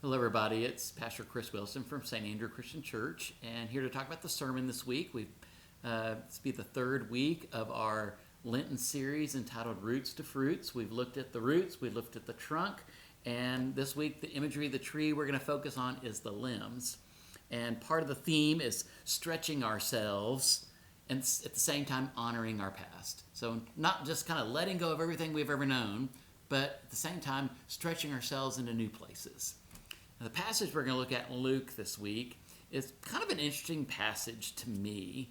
Hello, everybody. It's Pastor Chris Wilson from St. Andrew Christian Church, and here to talk about the sermon this week. This will be the third week of our Lenten series entitled Roots to Fruits. We've looked at the roots, we've looked at the trunk, and this week the imagery of the tree we're going to focus on is the limbs. And part of the theme is stretching ourselves and at the same time honoring our past. So not just kind of letting go of everything we've ever known, but at the same time stretching ourselves into new places. Now, the passage we're going to look at in Luke this week is kind of an interesting passage to me.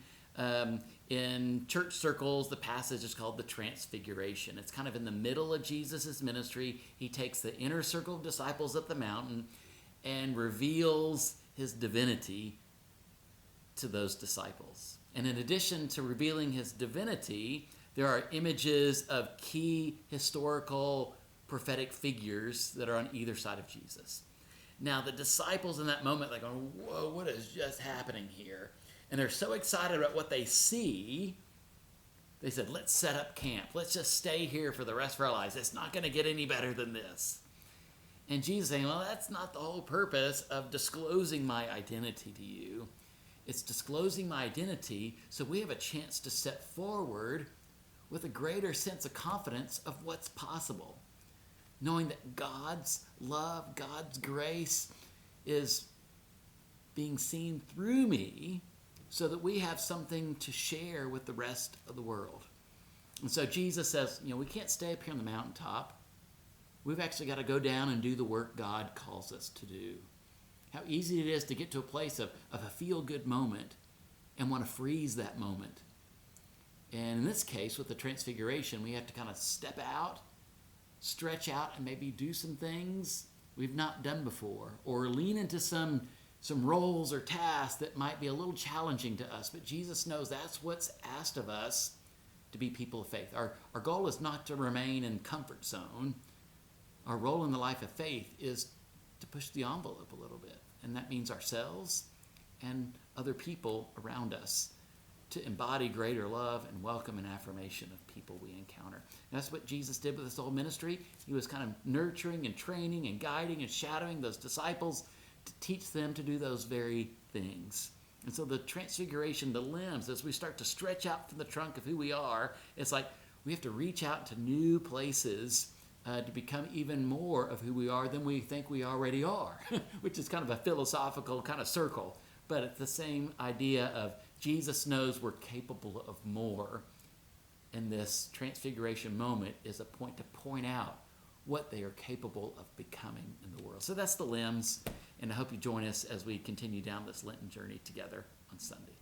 In church circles, the passage is called the Transfiguration. It's kind of in the middle of Jesus' ministry. He takes the inner circle of disciples up the mountain and reveals his divinity to those disciples. And in addition to revealing his divinity, there are images of key historical prophetic figures that are on either side of Jesus. Now, the disciples in that moment, they're going, whoa, what is just happening here? And they're so excited about what they see, they said, let's set up camp. Let's just stay here for the rest of our lives. It's not going to get any better than this. And Jesus saying, well, that's not the whole purpose of disclosing my identity to you. It's disclosing my identity so we have a chance to step forward with a greater sense of confidence of what's possible. Knowing that God's love, God's grace is being seen through me so that we have something to share with the rest of the world. And so Jesus says, we can't stay up here on the mountaintop. We've actually got to go down and do the work God calls us to do. How easy it is to get to a place of a feel-good moment and want to freeze that moment. And in this case, with the Transfiguration, we have to kind of step out, stretch out, and maybe do some things we've not done before, or lean into some roles or tasks that might be a little challenging to us. But Jesus knows that's what's asked of us to be people of faith. Our goal is not to remain in comfort zone. Our role in the life of faith is to push the envelope a little bit, and that means ourselves and other people around us, to embody greater love and welcome and affirmation of people we encounter. And that's what Jesus did with his whole ministry. He was kind of nurturing and training and guiding and shadowing those disciples to teach them to do those very things. And so the Transfiguration, the limbs, as we start to stretch out from the trunk of who we are, it's like we have to reach out to new places to become even more of who we are than we think we already are, which is kind of a philosophical kind of circle. But it's the same idea of Jesus knows we're capable of more, and this Transfiguration moment is a point to point out what they are capable of becoming in the world. So that's the limbs, and I hope you join us as we continue down this Lenten journey together on Sunday.